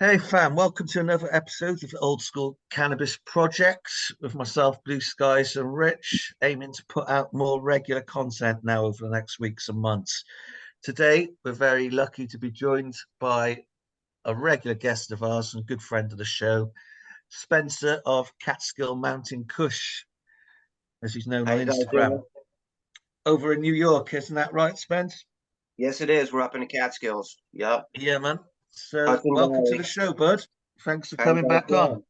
Hey fam, welcome to another episode of Old School Cannabis Projects with myself, Blue Skies, and Rich, aiming to put out more regular content now over the next weeks and months. Today, we're very lucky to be joined by a regular guest of ours and good friend of the show, Spencer of Catskill Mountain Kush, as he's known How on you guys doing? Instagram. Over in New York, isn't that right, Spence? Yes, it is. We're up in the Catskills. Yep. Yeah, man. So, Hudson welcome to the Valley. show, bud. Thanks for How you coming guys back on. doing?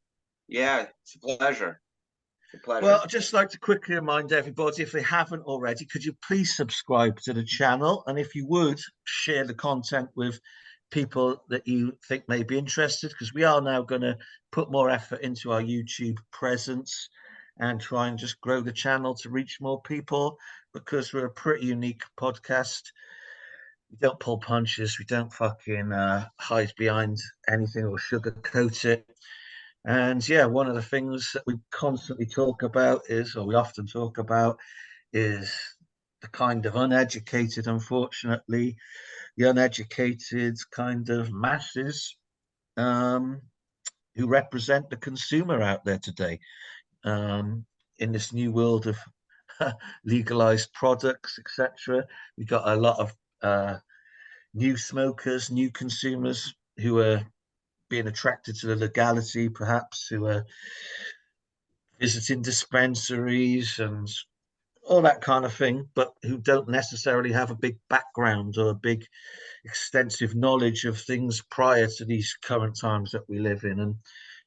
Yeah, it's a pleasure. It's a Well, pleasure. I'd just like to quickly remind everybody, if they haven't already, could you please subscribe to the channel? And if you would, share the content with people that you think may be interested, because we are now going to put more effort into our YouTube presence and try and just grow the channel to reach more people, because we're a pretty unique podcast. We don't pull punches, we don't fucking hide behind anything or sugarcoat it. And yeah, one of the things that we constantly talk about is, or we often talk about, is the kind of uneducated, unfortunately, the uneducated kind of masses um, who represent the consumer out there today in this new world of legalized products, etc. We got a lot of new smokers, new consumers who are being attracted to the legality, perhaps, who are visiting dispensaries and all that kind of thing, but who don't necessarily have a big background or a big extensive knowledge of things prior to these current times that we live in. And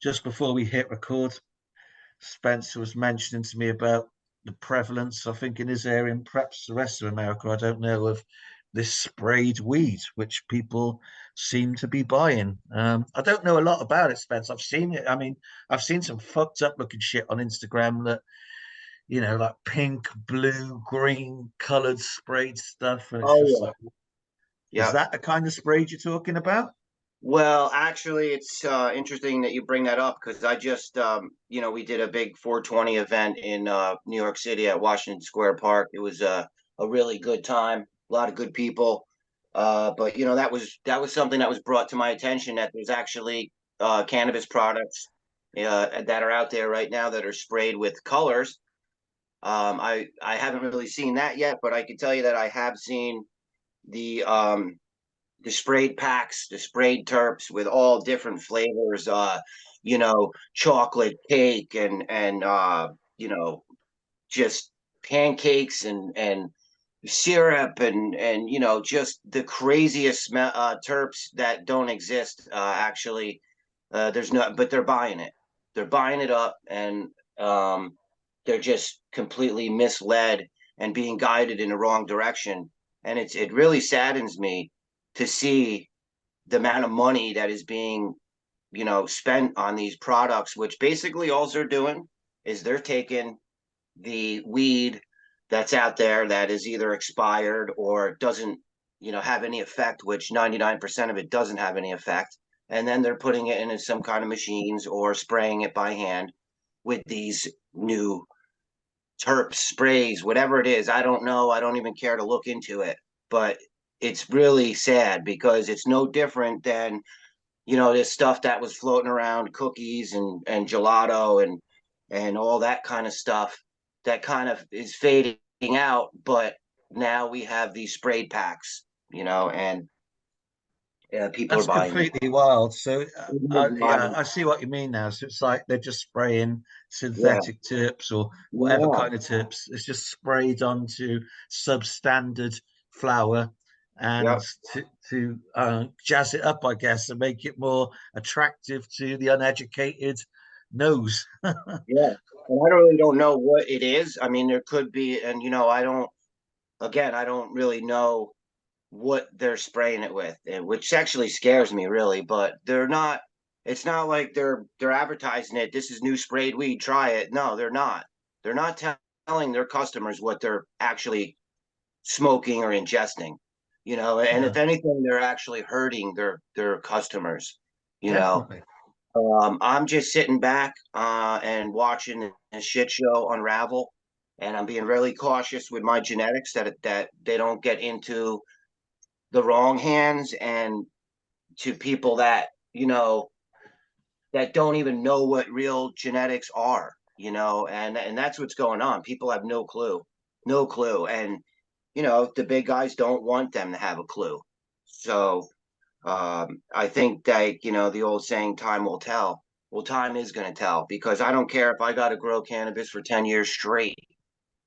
just before we hit record, Spencer was mentioning to me about the prevalence, I think, in his area and perhaps the rest of America, I don't know, of this sprayed weed, which people seem to be buying. I don't know a lot about it, Spence. I've seen it. I mean, I've seen some fucked up looking shit on Instagram that, like pink, blue, green colored sprayed stuff. And it's just Oh, like, yeah. is Yep. that the kind of sprayed you're talking about? Well, actually, it's interesting that you bring that up because I just, we did a big 420 event in New York City at Washington Square Park. It was a really good time, a lot of good people. But that was something that was brought to my attention that there's actually cannabis products that are out there right now that are sprayed with colors. I haven't really seen that yet, but I can tell you that I have seen the um, the sprayed packs, the sprayed terps with all different flavors. Chocolate cake and just pancakes and syrup and just the craziest terps that don't exist. Actually, there's no, but they're buying it. They're buying it up, and they're just completely misled and being guided in the wrong direction. And it really saddens me to see the amount of money that is being spent on these products, which basically all they're doing is they're taking the weed that's out there that is either expired or doesn't have any effect, which 99% of it doesn't have any effect, and then they're putting it into some kind of machines or spraying it by hand with these new terp sprays, whatever it is. I don't know. I don't even care to look into it. But it's really sad because it's no different than, this stuff that was floating around, cookies and gelato and all that kind of stuff that kind of is fading out. But now we have these sprayed packs, and people are That's buying them. completely wild. So, yeah, Buying. I see what you mean now. So it's like they're just spraying Yeah. synthetic tips or whatever Yeah. kind of tips. It's just sprayed onto substandard flour and Yep. to jazz it up, I guess, and make it more attractive to the uneducated nose. Yeah. And I really don't know what it is. I mean, there could be, and I don't really know what they're spraying it with, which actually scares me really. But they're not. It's not like they're advertising it. This is new sprayed weed. Try it. No, they're not. They're not telling their customers what they're actually smoking or ingesting. And Yeah, if anything, they're actually hurting their customers. You know, definitely. I'm just sitting back and watching a shit show unravel, and I'm being really cautious with my genetics that they don't get into the wrong hands and to people that you know, that don't even know what real genetics are, you know, and that's what's going on. People have no clue, no clue, and you know, the big guys don't want them to have a clue. So I think that, you know, the old saying, time will tell. Well, time is going to tell, because I don't care if I got to grow cannabis for 10 years straight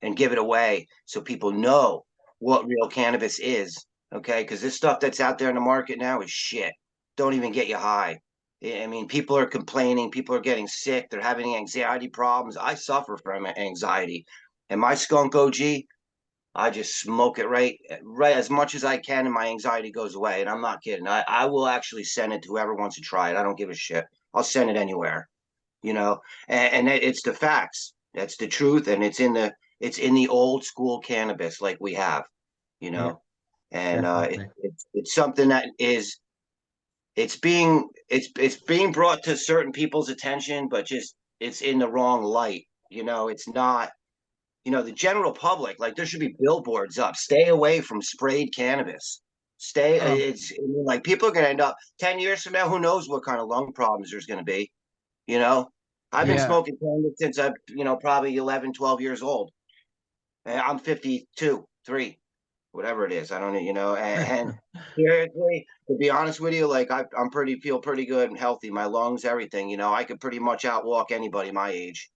and give it away so people know what real cannabis is. Okay. Because this stuff that's out there in the market now is shit. Don't even get you high. I mean, people are complaining, people are getting sick, they're having anxiety problems. I suffer from anxiety. And my skunk OG, I just smoke it right as much as I can, and my anxiety goes away. And I'm not kidding. I will actually send it to whoever wants to try it. I don't give a shit. I'll send it anywhere, you know. And it's the facts. That's the truth, and it's in the old school cannabis like we have, you Yeah, know. And definitely. it's something that is it's being brought to certain people's attention, but just it's in the wrong light. You know, it's not, you know, the general public, like there should be billboards up, stay away from sprayed cannabis. Stay, Um, it's I mean, like people are going to end up 10 years from now, who knows what kind of lung problems there's going to be, you know. I've been Yeah. smoking cannabis since I'm, you know, probably 11, 12 years old. And I'm 52, 3, whatever it is. I don't know, you know, and seriously, to be honest with you, like I'm feel pretty good and healthy. My lungs, everything, you know, I could pretty much outwalk anybody my age,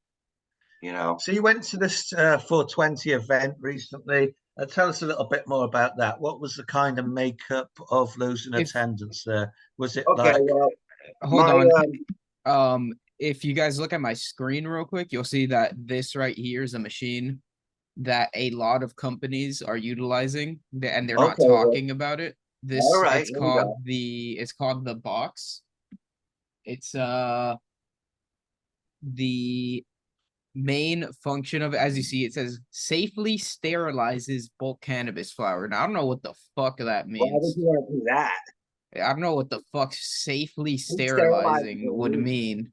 you know. so you went to this 420 event recently. Tell us a little bit more about that. What was the kind of makeup of those in If attendance there? Was it Okay, like, well, hold my on. If you guys look at my screen real quick, you'll see that this right here is a machine that a lot of companies are utilizing, and they're not okay, well, talking about it. all This right, here we go. it's called the box. It's the main function of it, as you see, it says safely sterilizes bulk cannabis flower. Now I don't know what the fuck that Why would means. you want to do that? I don't know what the fuck safely Who sterilizes the sterilizing would weed? mean,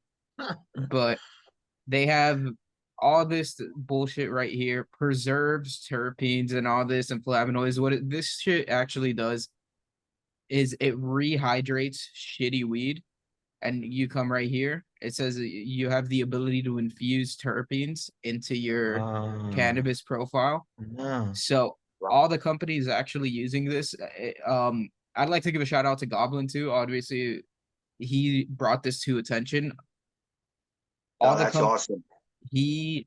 but they have all this bullshit right here, preserves, terpenes, and all this, and flavonoids. This shit actually does is it rehydrates shitty weed. And you come right here, it says you have the ability to infuse terpenes into your ah, cannabis profile. no. So Right. all the companies actually using this. I'd like to give a shout out to Goblin too. Obviously, he brought this to attention. Oh, All the that's com awesome. He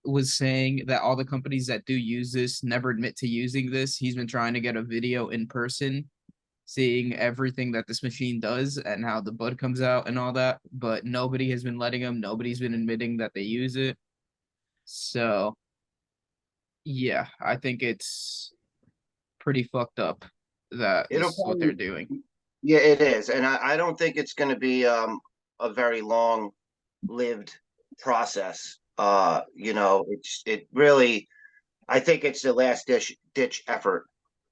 was saying that all the companies that do use this never admit to using this. He's been trying to get a video in person, seeing everything that this machine does and how the bud comes out and all that, but nobody has been letting him. Nobody's been admitting that they use it. So yeah, I think it's pretty fucked up that It'll this is what they're probably, doing. yeah, it is, and I don't think it's going to be a very long lived process. You know, it really, I think it's the last ditch effort,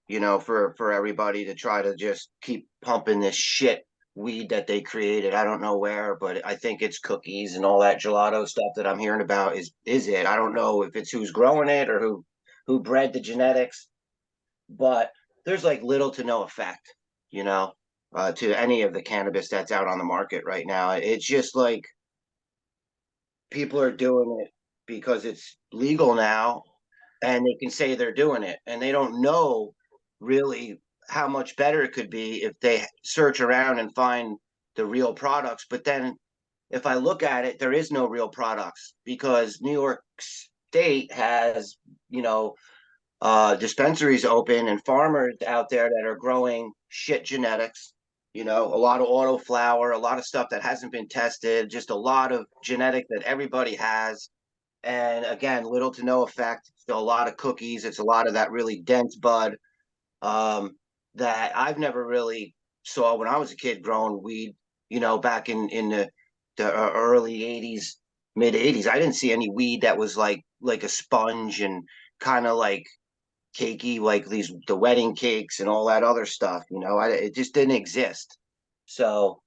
you know, for everybody to try to just keep pumping this shit weed that they created. I don't know where, but I think it's cookies and all that gelato stuff that I'm hearing about is it. I don't know if it's who's growing it or who bred the genetics, but there's like little to no effect, you know, to any of the cannabis that's out on the market right now. It's just like people are doing it because it's legal now and they can say they're doing it and they don't know really how much better it could be if they search around and find the real products. But then if I look at it, there is no real products because New York State has, you know, dispensaries open and farmers out there that are growing shit genetics, you know, a lot of auto flower, a lot of stuff that hasn't been tested, just a lot of genetic that everybody has. And again, little to no effect. So a lot of cookies. It's a lot of that really dense bud um, that I've never really saw when I was a kid growing weed. You know, back in the early '80s, mid '80s, I didn't see any weed that was like a sponge and kind of like cakey, like the wedding cakes and all that other stuff. You know, it just didn't exist. So,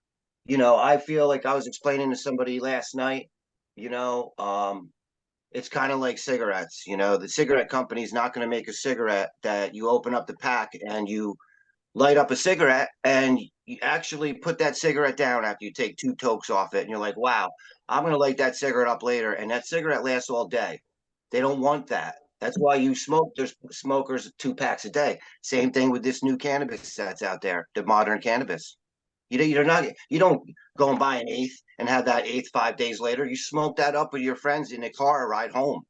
you know, I feel like I was explaining to somebody last night. You know, it's kind of like cigarettes. You know, the cigarette company's not going to make a cigarette that you open up the pack and light up a cigarette and you actually put that cigarette down after you take 2 tokes off it, and you're like, wow, I'm gonna light that cigarette up later, and that cigarette lasts all day. They don't want that. That's why you smoke. There's smokers 2 packs a day. Same thing with this new cannabis that's out there, the modern cannabis. You're not. You don't go and buy an eighth and have that eighth 5 days later. You smoke that up with your friends in the car ride home.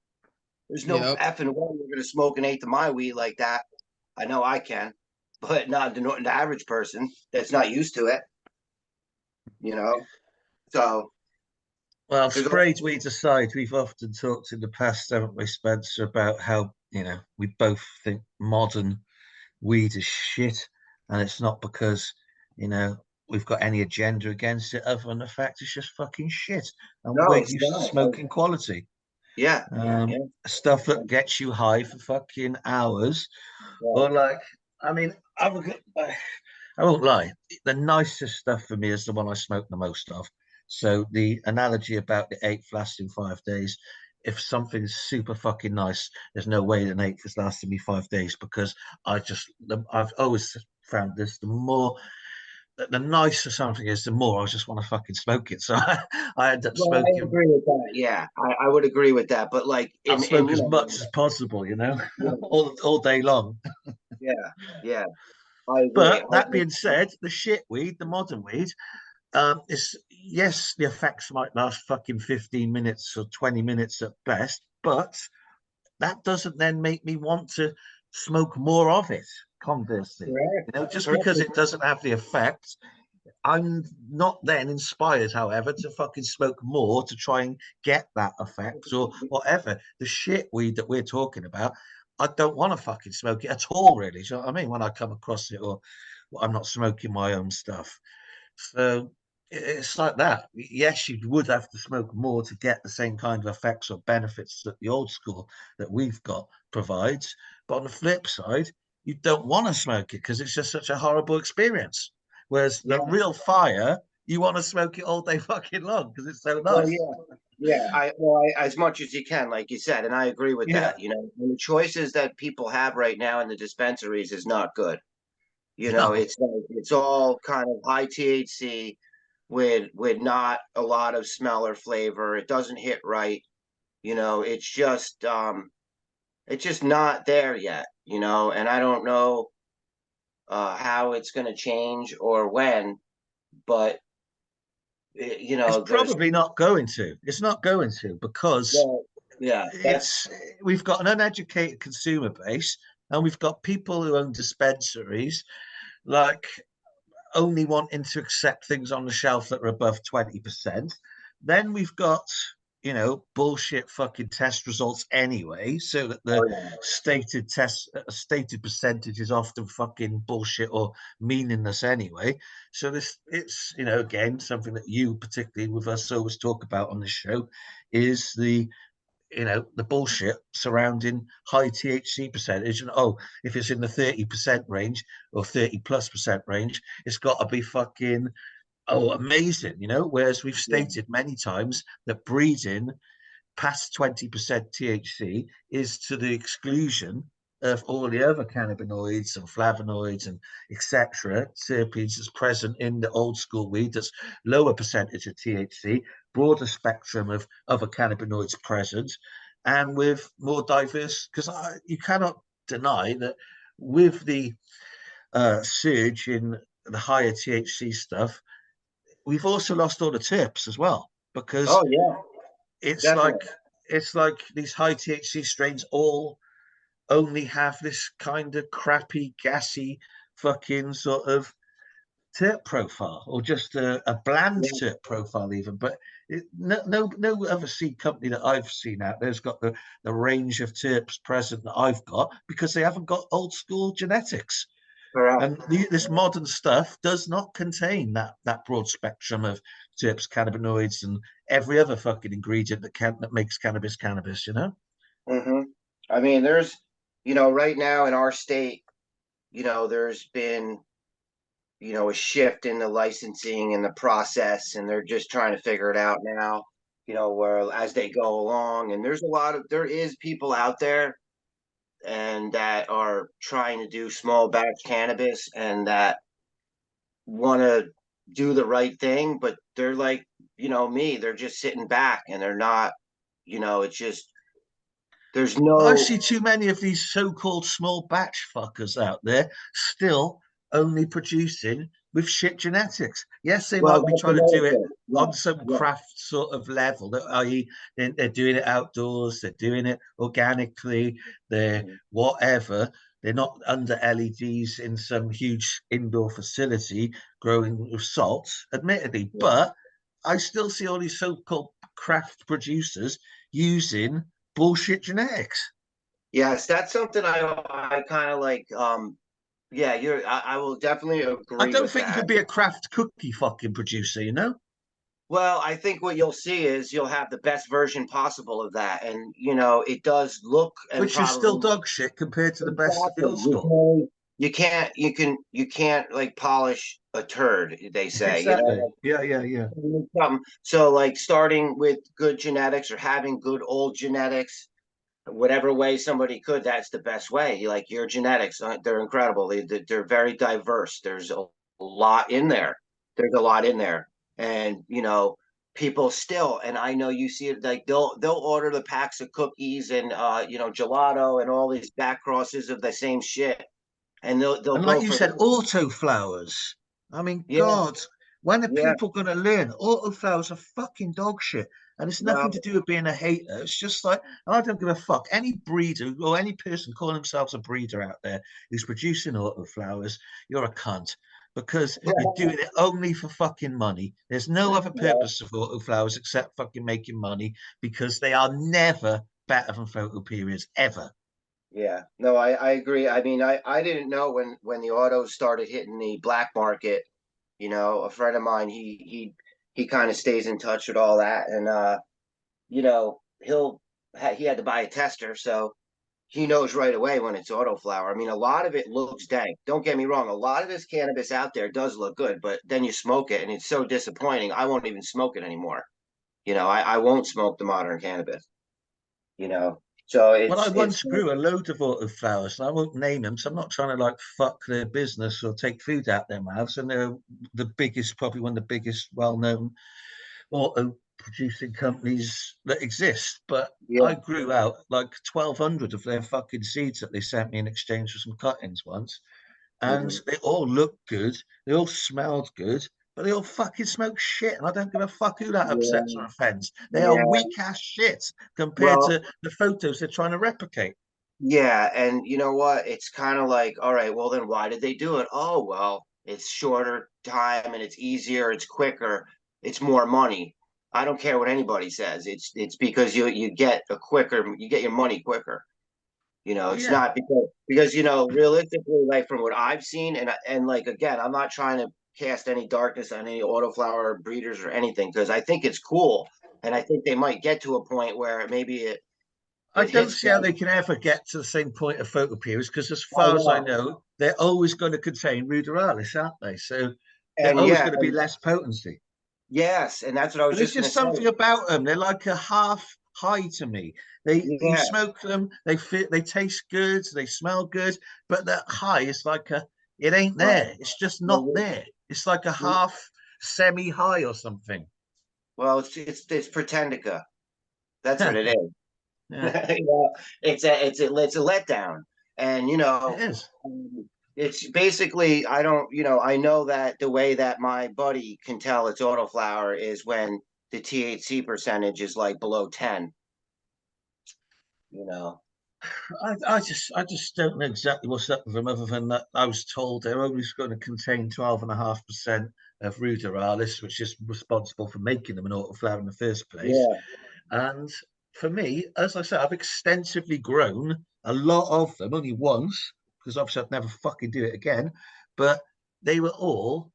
There's no Yep. effing way you're gonna smoke an eighth of my weed like that. I know I can, but not the average person that's not used to it. You know. So Well, there's sprayed weeds aside, we've often talked in the past, haven't we, Spencer, about how, we both think modern weed is shit. And it's not because, you know, we've got any agenda against it, other than the fact it's just fucking shit. And no, we're it's used to not. smoking quality. Yeah, Um, yeah, Stuff that gets you high for fucking hours. yeah. Or like, I mean, I won't lie. The nicest stuff for me is the one I smoke the most of. So the analogy about the eighth lasting 5 days, if something's super fucking nice, there's no way an eighth is lasting me 5 days because I've always found this. The nicer something is, the more I just want to fucking smoke it. So I end up Well, I smoking. agree with that. Yeah, I would agree with that. But like I'll in smoke as much as possible, yeah, all day long. yeah, yeah. I agree. But that being said, the shit weed, the modern weed, it's yes, the effects might last fucking 15 minutes or 20 minutes at best, but that doesn't then make me want to smoke more of it. Conversely, Correct. just Correct. because it doesn't have the effect, I'm not then inspired, however, to fucking smoke more to try and get that effect or whatever. The shit weed that we're talking about, I don't want to fucking smoke it at all, really. Do you know what I mean? When I come across it, or I'm not smoking my own stuff. So it's like that. Yes, you would have to smoke more to get the same kind of effects or benefits that the old school that we've got provides. But on the flip side, you don't want to smoke it because it's just such a horrible experience. Whereas the Yeah. real fire, you want to smoke it all day fucking long because it's so Well, nice. yeah. Yeah, as much as you can, like you said, and I agree with Yeah. that. And the choices that people have right now in the dispensaries is not good. No. It's like it's all kind of high THC with not a lot of smell or flavor. It doesn't hit right. It's just not there yet. And I don't know how it's going to change or when, but It's there's probably not going to. It's not going to because well, yeah, it's we've got an uneducated consumer base and we've got people who own dispensaries like only wanting to accept things on the shelf that are above 20%. Then we've got, bullshit fucking test results anyway, so that the oh yeah, stated percentage is often fucking bullshit or meaningless anyway. So it's, again, something that you particularly with us always talk about on the show is the bullshit surrounding high THC percentage. And if it's in the 30% range or 30+% range, it's got to be fucking amazing, Whereas we've yeah, stated many times that breeding past 20% THC is to the exclusion of all the other cannabinoids and flavonoids and etc. terpenes that's present in the old school weed that's lower percentage of THC, broader spectrum of other cannabinoids present, and with more diverse. Because you cannot deny that with the surge in the higher THC stuff, we've also lost all the tips as well because oh yeah, it's like definitely, it's like these high THC strains all only have this kind of crappy, gassy, fucking sort of terp profile, or just a bland yeah, terp profile, even. But no other seed company that I've seen out there's got the range of terps present that I've got because they haven't got old school genetics. correct. And this modern stuff does not contain that broad spectrum of terps, cannabinoids, and every other fucking ingredient that makes cannabis. hmm I mean, there's, right now in our state, there's been, a shift in the licensing and the process, and they're just trying to figure it out now, where as they go along, and there is people out there and that are trying to do small batch cannabis and that want to do the right thing, but they're like, me, they're just sitting back and they're not, it's just, there's But I no, see too many of these so-called small batch fuckers out there still only producing with shit genetics. Yes, they well, might be that's trying to another do it thing. on Yeah, some yeah, craft sort of level, i.e., they're doing it outdoors, they're doing it organically, they're mhm, whatever. They're not under LEDs in some huge indoor facility growing with salt, admittedly, yeah. but I still see all these so-called craft producers using bullshit genetics. Yes, that's something I kind of like. Yeah, I will definitely I agree don't with think you that. could be a craft cookie fucking producer, you know? Well, I think what you'll see is you'll have the best version possible of that, and it does look and Which is still probably dog shit compared to the best of the exactly. old school. You can't like polish a turd, they say, Exactly. Yeah, yeah, yeah. So like starting with good genetics or having good old genetics, whatever way somebody could, that's the best way. Like your genetics, they're incredible. They're very diverse. There's a lot in there. There's a lot in there, and people still. And I know you see it like they'll order the packs of cookies and gelato and all these back crosses of the same shit, and they'll And like go you for said, auto flowers. I mean, yeah, God, when are yeah. people going to learn? Auto flowers are fucking dog shit. And it's nothing to Well, do with being a hater. It's just like, I don't give a fuck. Any breeder or any person calling themselves a breeder out there who's producing auto flowers, you're a cunt because you're doing it only for fucking money. There's no other purpose of auto flowers except fucking making money because they are never better than photo periods, ever. yeah, no, I agree. I mean, I didn't know when the autos started hitting the black market. A friend of mine, he kind of stays in touch with all that, and he had to buy a tester, so he knows right away when it's autoflower. I mean, a lot of it looks dank. Don't get me wrong, a lot of this cannabis out there does look good, but then you smoke it and it's so disappointing. I won't even smoke it anymore. I won't smoke the modern cannabis. You know, so Well, I it's once grew a load of autoflowers, and I won't name them, so I'm not trying to like fuck their business or take food out their mouths. And they're the biggest, probably one of the biggest, well-known auto producing companies that exist. But yeah. I grew out like 1,200 of their fucking seeds that they sent me in exchange for some cuttings once, and Mhm. they all looked good, they all smelled good, but they all fucking smoke shit, and I don't give a fuck who that upsets or Yeah, offends. They are yeah. weak ass shit compared Well, to the photos they're trying to replicate. yeah, and you know what? It's kind of like, all right, well then why did they do it? Oh, well, it's shorter time and it's easier, it's quicker, it's more money. I don't care what anybody says. It's because you get your money quicker. Well, It's yeah, not because realistically, like from what I've seen, and like again, I'm not trying to cast any darkness on any autoflower breeders or anything because I think it's cool, and I think they might get to a point where maybe I it don't hits see how them. they can ever get to the same point of photoperiods because, as I far as I know, know, they're always going to contain ruderalis, aren't they? So they're and always yeah, going to be less potency. yes, and that's what I was But there's just gonna just say. something about them. They're like a half high to me. You Yeah, smoke them, they fit, they taste good, they smell good, but that high is like it ain't right. there. It's just not Well, there. It's like a half semi high or something. it's Pretendica. That's what it Yeah, is. It's a letdown, and it is. it's basically I know that the way that my buddy can tell it's autoflower is when the THC percentage is like below 10. You know, I just don't know exactly what's up with them other than that I was told they're always going to contain 12.5% of ruderalis, which is responsible for making them an autoflower in the first place. yeah, And for me, as I said, I've extensively grown a lot of them, only once, because obviously I'd never fucking do it again. But they were all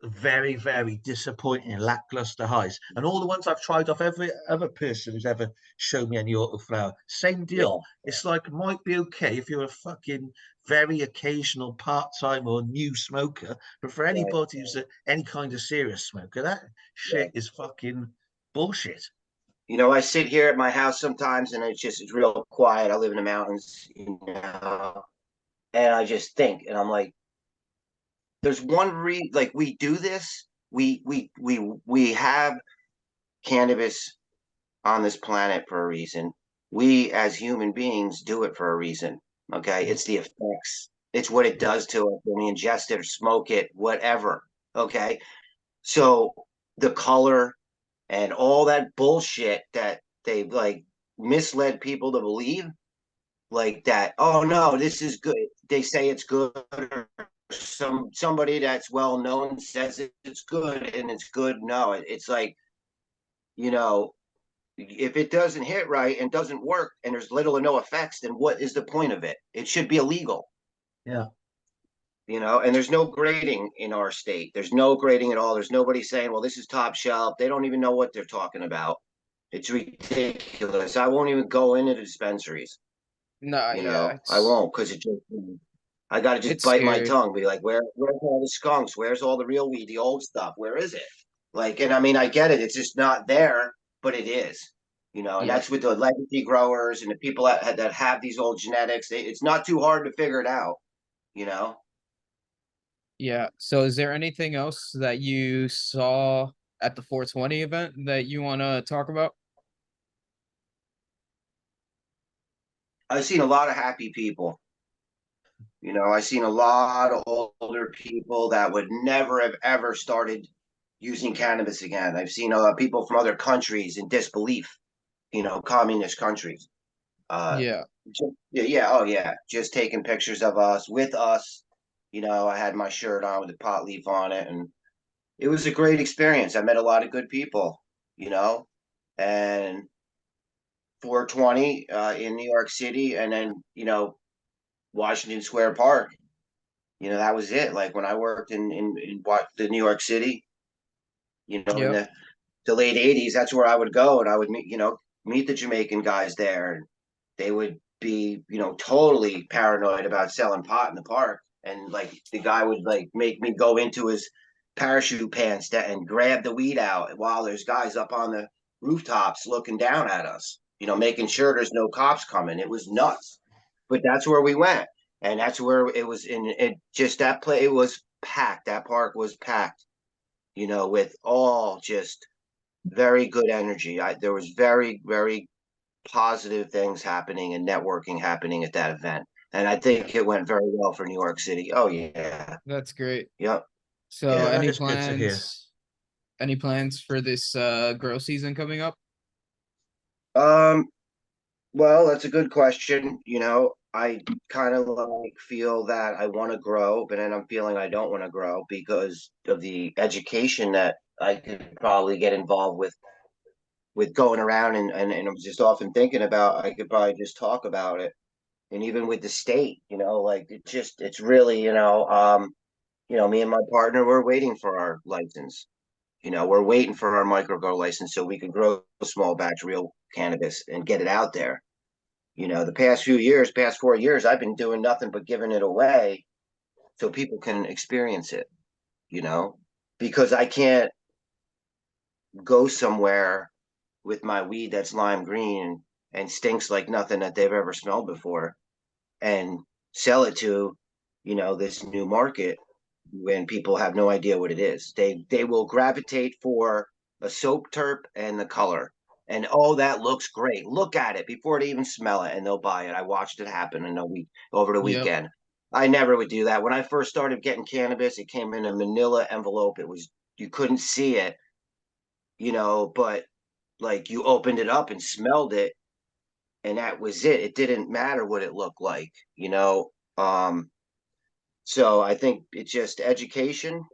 very, very disappointing, lackluster highs. And all the ones I've tried off every other person who's ever shown me any autoflower, same deal. yeah, It's like it might be okay if you're a fucking very occasional part-time or new smoker, but for right, anybody who's any kind of serious smoker, that yeah. shit is fucking bullshit. You know, I sit here at my house sometimes and it's real quiet. I live in the mountains, and I just think, and I'm like, there's like we do this. We have cannabis on this planet for a reason. We as human beings do it for a reason. Okay. It's the effects. It's what it does to us when we ingest it or smoke it, whatever. Okay. So the color and all that bullshit that they like misled people to believe, like that, oh no, this is good. They say it's good, or somebody that's well known says it's good and it's good. No, it's like, you know, if it doesn't hit right and doesn't work and there's little or no effects, then what is the point of it? It should be illegal. Yeah. And there's no grading in our state. There's no grading at all. There's nobody saying, well, this is top shelf. They don't even know what they're talking about. It's ridiculous. I won't even go into the dispensaries. Nah, yeah, I won't, because I got to just it's bite my scary. tongue, be like, where's all the skunks? Where's all the real weed, the old stuff? Where is it? Like, and I mean, I get it. It's just not there, but it is. And Yep. that's with the legacy growers and the people that have these old genetics. It's not too hard to figure it out. You know, Yeah. So is there anything else that you saw at the 420 event that you want to talk about? I've seen a lot of happy people. I've seen a lot of older people that would never have ever started using cannabis again. I've seen people from other countries in disbelief, communist countries. Uh, Yeah. yeah, yeah, oh yeah, just taking pictures of us with us. I had my shirt on with the pot leaf on it, and it was a great experience. I met a lot of good people, and 420 in New York City, and then Washington Square Park. That was it. Like when I worked in what the New York City, in Yep. the late '80s, that's where I would go, and I would meet the Jamaican guys there, and they would be totally paranoid about selling pot in the park, and like the guy would like make me go into his parachute pants and grab the weed out while there's guys up on the rooftops looking down at us, making sure there's no cops coming. It was nuts, but that's where we went, and that's where it was in it. Just that play, it was packed. That park was packed, with all just very good energy. There was very, very positive things happening and networking happening at that event. And I think it went very well for New York City. Oh yeah. That's great. Yep. So Yeah, Yeah. that is good to hear. any plans for this grow season coming up? Um, well, that's a good question. I kind of like feel that I want to grow, but then I'm feeling I don't want to grow because of the education that I could probably get involved with going around and I'm just often thinking about I could probably just talk about it. And even with the state, like it's really, me and my partner, we're waiting for our license. We're waiting for our microgrow license so we can grow small batch real cannabis and get it out there. The past 4 years, I've been doing nothing but giving it away so people can experience it, you know, because I can't go somewhere with my weed that's lime green and stinks like nothing that they've ever smelled before and sell it to, this new market when people have no idea what it is. They will gravitate for a soap terp and the color. And oh, that looks great. Look at it before they even smell it, and they'll buy it. I watched it happen in a week over the Yep. weekend. I never would do that. When I first started getting cannabis, it came in a manila envelope. It was you couldn't see it, but like you opened it up and smelled it, and that was it. It didn't matter what it looked like. So I think it's just education,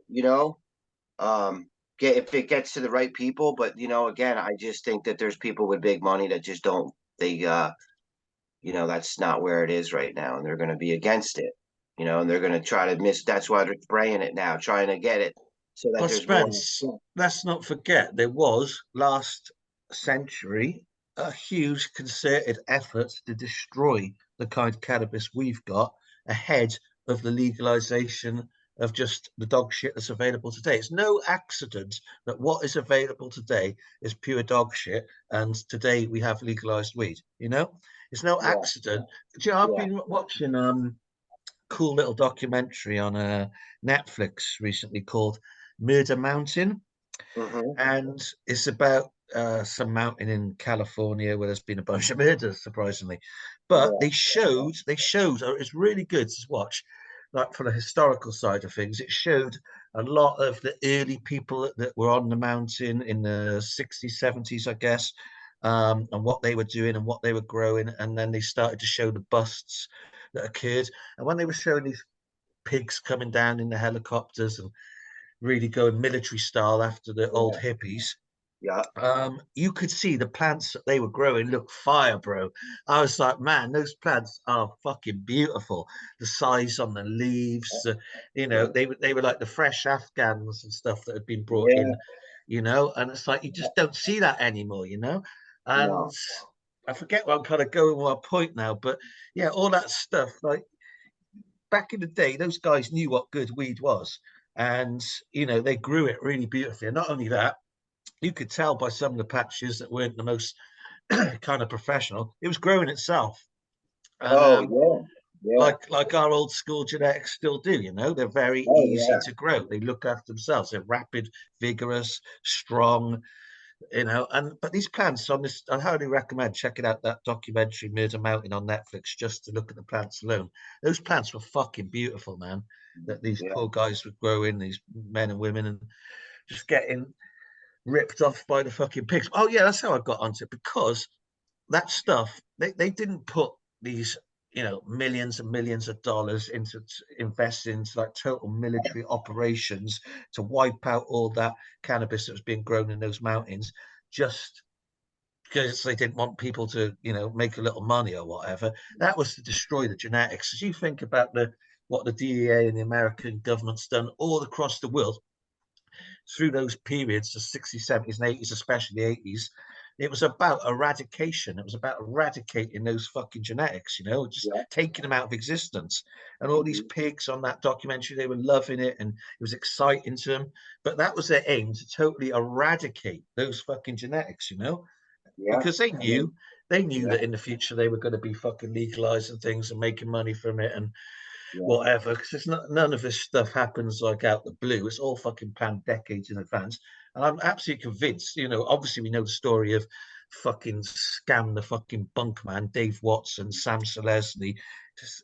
get if it gets to the right people. But again, I just think that there's people with big money that just don't they that's not where it is right now, and they're gonna be against it, and they're gonna try to miss that's why they're spraying it now, trying to get it so that Well, there's more. Spence, let's not forget there was last century a huge concerted effort to destroy the kind of cannabis we've got ahead of the legalization of just the dog shit that's available today. It's no accident that what is available today is pure dog shit, and today we have legalized weed. You know, it's no Yeah. accident. Do you know, I've Yeah. been watching cool little documentary on Netflix recently called Murder Mountain, Hmm. and it's about some mountain in California where there's been a bunch of murders, surprisingly. But Yeah. they showed, it's really good to watch, like from the historical side of things. It showed a lot of the early people that were on the mountain in the 60s, 70s, I guess, and what they were doing and what they were growing. And then they started to show the busts that occurred. And when they were showing these pigs coming down in the helicopters and really going military style after the old Yeah. hippies, Yeah. you could see the plants that they were growing look fire, bro. I was like, man, those plants are fucking beautiful. The size on the leaves, they were like the fresh Afghans and stuff that had been brought Yeah. in, and it's like you just don't see that anymore. And No. I forget what I'm kind of going with my point now, but yeah, all that stuff, like back in the day, those guys knew what good weed was. And, they grew it really beautifully. And not only that, you could tell by some of the patches that weren't the most kind of professional, it was growing itself. And Oh yeah. Yeah. like our old school genetics still do, they're very Oh easy yeah. to grow. They look after themselves. They're rapid, vigorous, strong, and but these plants on this, I highly recommend checking out that documentary Murder Mountain on Netflix just to look at the plants alone. Those plants were fucking beautiful, man. That these Yeah. poor guys would grow in, these men and women, and just getting ripped off by the fucking pigs. Oh yeah, that's how I got onto it, because that stuff, they didn't put these millions and millions of dollars into invest into like total military operations to wipe out all that cannabis that was being grown in those mountains, just because they didn't want people to make a little money or whatever. That was to destroy the genetics. As you think about what the DEA and the American government's done all across the world through those periods, the 60s, 70s, and 80s, especially the 80s, it was about eradication. It was about eradicating those fucking genetics, just Yeah. taking them out of existence. And all these Hmm. pigs on that documentary, they were loving it and it was exciting to them. But that was their aim, to totally eradicate those fucking genetics, Yeah. because they Yeah. knew Yeah. that in the future they were going to be fucking legalizing things and making money from it. And Yeah. whatever, because it's not, none of this stuff happens like out the blue. It's all fucking planned decades in advance. And I'm absolutely convinced, obviously we know the story of fucking scam the fucking bunk man, Dave Watson, Sam Selesny,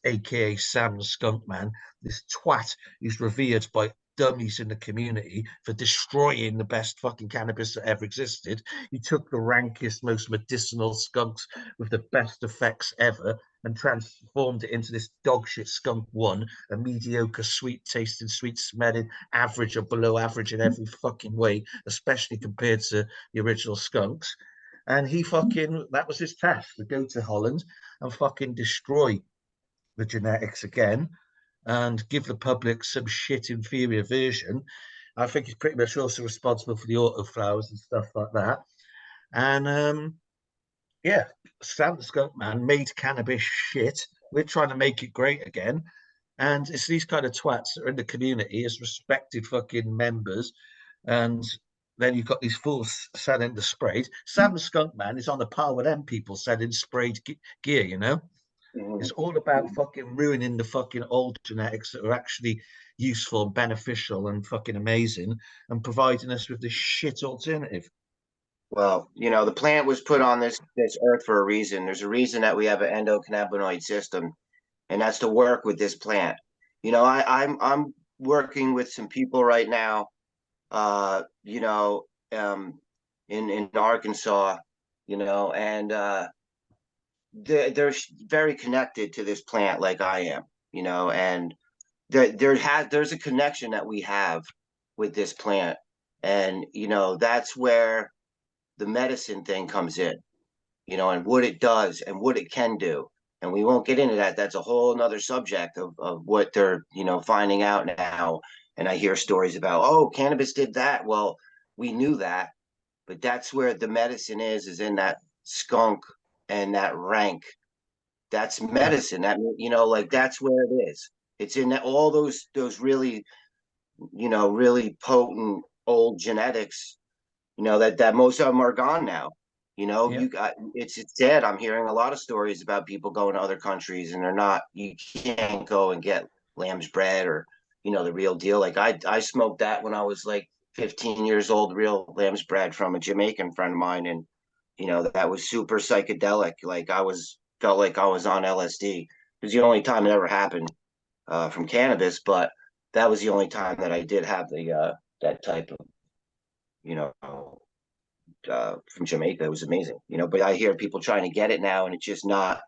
aka Sam the Skunk Man, this twat who's revered by dummies in the community for destroying the best fucking cannabis that ever existed. He took the rankest, most medicinal skunks with the best effects ever and transformed it into this dog shit skunk one, a mediocre, sweet tasting, sweet smelling, average or below average in every fucking way, especially compared to the original skunks. And that was his task, to go to Holland and fucking destroy the genetics again and give the public some shit inferior version. I think he's pretty much also responsible for the autoflowers and stuff like that. And yeah, Sam the Skunk Man made cannabis shit. We're trying to make it great again. And it's these kind of twats that are in the community as respected fucking members. And then you've got these fools selling the sprayed. Sam the Skunk Man is on the par with them people selling sprayed gear. Hmm. It's all about fucking ruining the fucking old genetics that are actually useful and beneficial and fucking amazing and providing us with this shit alternative. Well, the plant was put on this earth for a reason. There's a reason that we have an endocannabinoid system, and that's to work with this plant. I'm working with some people right now, uh, you know, um, in Arkansas, and they're very connected to this plant like I am, and there's a connection that we have with this plant, and that's where the medicine thing comes in, and what it does and what it can do. And we won't get into that. That's a whole nother subject of what they're, finding out now. And I hear stories about, oh, cannabis did that. Well, we knew that, but that's where the medicine is in that skunk and that rank. That's Yeah. medicine. That, like that's where it is. It's in all those really really potent old genetics, that most of them are gone now. Yeah. It's sad. I'm hearing a lot of stories about people going to other countries and you can't go and get lamb's bread or, the real deal. Like I smoked that when I was like 15 years old, real lamb's bread from a Jamaican friend of mine. And, that was super psychedelic. Like felt like I was on LSD. It was the only time it ever happened from cannabis, but that was the only time that I did have that type of, you know, from Jamaica. It was amazing, But I hear people trying to get it now, and it's just not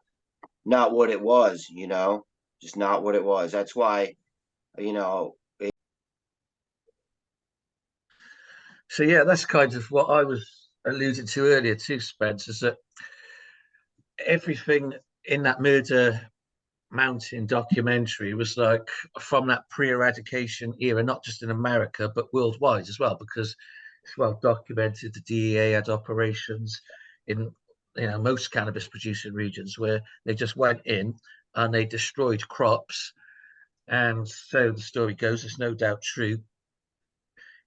what it was, just not what it was. That's why, you know, So yeah, that's kind of what I was alluding to earlier too, Spence, is that everything in that Murder Mountain documentary was like from that pre-eradication era, not just in America but worldwide as well, because it's well documented. The DEA had operations in most cannabis producing regions where they just went in and they destroyed crops. And so the story goes, it's no doubt true.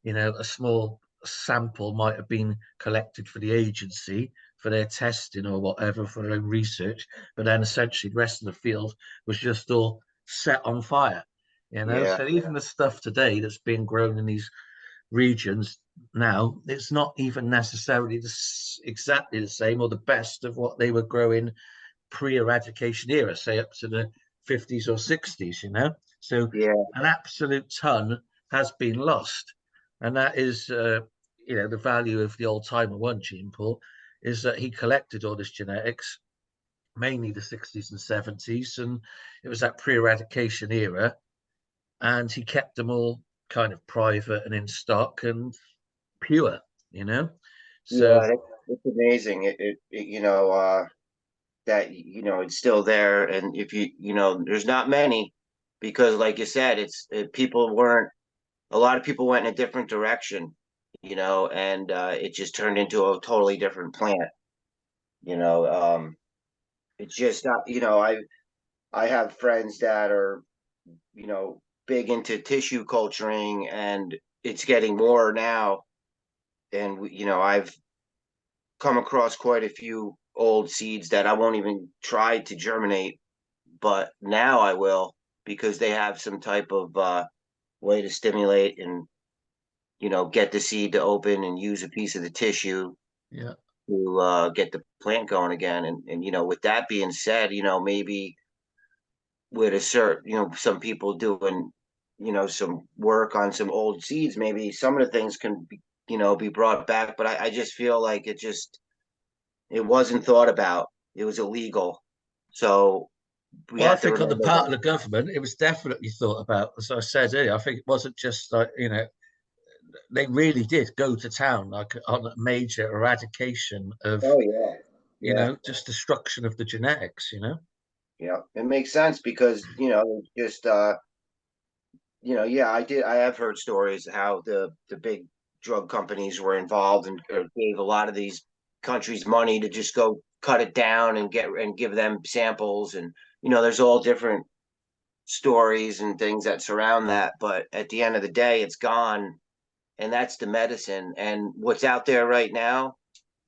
A small sample might have been collected for the agency for their testing or whatever, for their own research, but then essentially the rest of the field was just all set on fire. yeah, So even the stuff today that's being grown in these regions now, it's not even necessarily exactly the same or the best of what they were growing pre-eradication era, say up to the 50s or 60s. So yeah, an absolute ton has been lost, and that is the value of the old timer one, Gene Paul, is that he collected all this genetics, mainly the 60s and 70s, and it was that pre-eradication era, and he kept them all kind of private and in stock and pure, you know. yeah. So It's amazing. That it's still there, and if there's not many, because like you said, people weren't. A lot of people went in a different direction, and it just turned into a totally different plant. You know, it's just not. I have friends that are big into tissue culturing, and it's getting more now. And I've come across quite a few old seeds that I won't even try to germinate, but now I will, because they have some type of way to stimulate and get the seed to open and use a piece of the tissue yeah, to get the plant going again. And with that being said, maybe with a certain, some people doing, some work on some old seeds, maybe some of the things can be brought back. But I just feel like it wasn't thought about. It was illegal. So we well, I have to think on the remember part of that. the government, it was definitely thought about. As I said earlier, I think it wasn't just like, they really did go to town like on a major eradication of, Oh yeah. Yeah. just destruction of the genetics. Yeah. It makes sense because, just yeah, I have heard stories how the big drug companies were involved and gave a lot of these countries money to just go cut it down and give them samples. And there's all different stories and things that surround that, but at the end of the day, it's gone, and that's the medicine. And what's out there right now,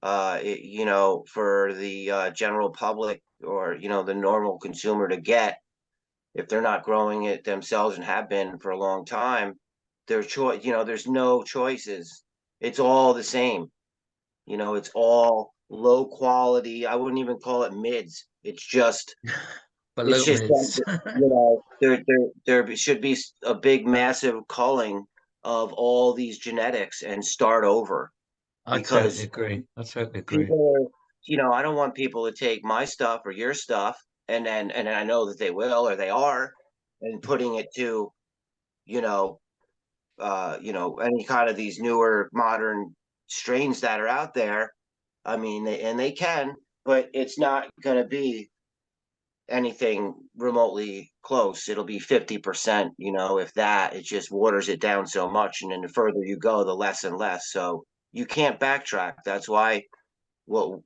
for the general public, or the normal consumer to get, if they're not growing it themselves and have been for a long time, there's no choices. It's all the same. It's all low quality. I wouldn't even call it mids. It's Below just mids. there should be a big massive culling of all these genetics and start over, I totally because agree. I totally agree. people are, I don't want people to take my stuff or your stuff, and I know that they will, or they are, and putting it to, you know, any kind of these newer modern strains that are out there. I mean, and they can, but it's not going to be anything remotely close. It'll be 50%, if that. It just waters it down so much. And then the further you go, the less and less. So you can't backtrack. That's why what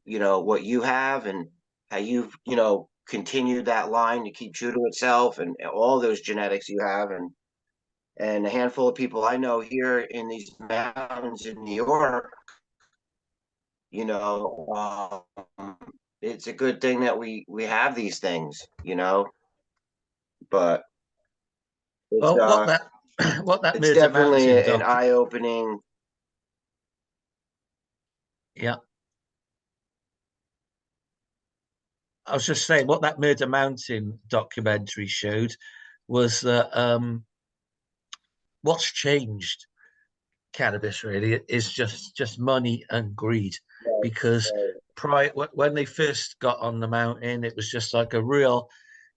you have, and how you've, continued that line to keep true to itself, and all those genetics you have. And And a handful of people I know here in these mountains in New York, you know, it's a good thing that we have these things, you know, but it's Well, what that what that it's Murder definitely Mountain an eye-opening. yeah, I was just saying what that Murder Mountain documentary showed was that what's changed cannabis really is just money and greed, because prior when they first got on the mountain, it was just like a real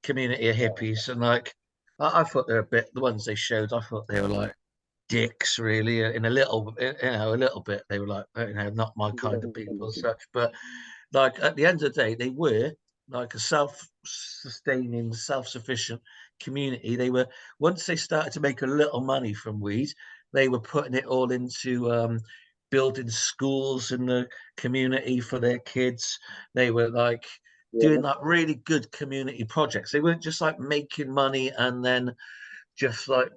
community of hippies, and like I thought they were a bit, the ones they showed, I thought they were like dicks really, in a little, a little bit they were like, not my kind of people and such, but like at the end of the day they were like a self-sustaining, self-sufficient community. They were, once they started to make a little money from weed, they were putting it all into building schools in the community for their kids. They were like doing like really good community projects. They weren't just like making money and then just like,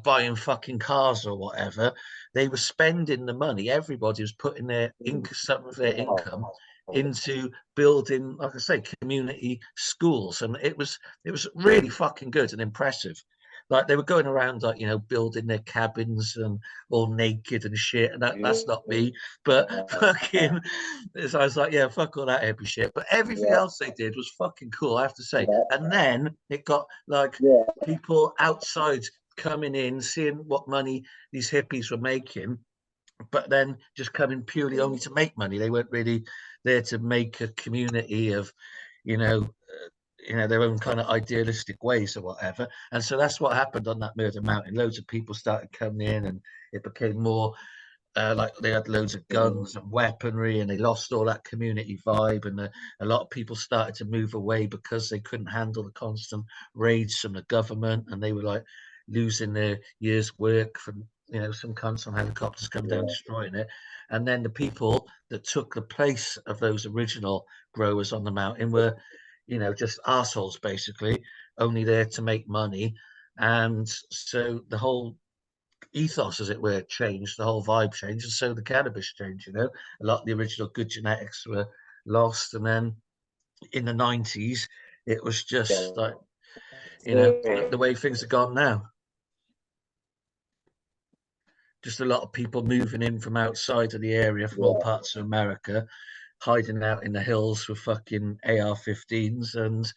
buying fucking cars or whatever. They were spending the money. Everybody was putting their some of their income into building, like I say, community schools, and it was really fucking good and impressive. Like they were going around, like, building their cabins and all naked and shit, and that's not me. But fucking, so I was like, yeah, fuck all that hippie shit. But everything else they did was fucking cool, I have to say. And then it got like people outside coming in, seeing what money these hippies were making, but then just coming purely only to make money. They weren't really there to make a community of, you know, their own kind of idealistic ways or whatever. And so that's what happened on that Murder Mountain. Loads of people started coming in, and it became more like they had loads of guns and weaponry, and they lost all that community vibe. And a lot of people started to move away because they couldn't handle the constant raids from the government, and they were like losing their year's work from, some cunts on helicopters coming down destroying it. And then the people that took the place of those original growers on the mountain were, just assholes basically, only there to make money. And so the whole ethos, as it were, changed, the whole vibe changed, and so the cannabis changed. A lot of the original good genetics were lost, and then in the 90s, it was just like, the way things are gone now. Just a lot of people moving in from outside of the area, from all parts of America, hiding out in the hills with fucking AR-15s, and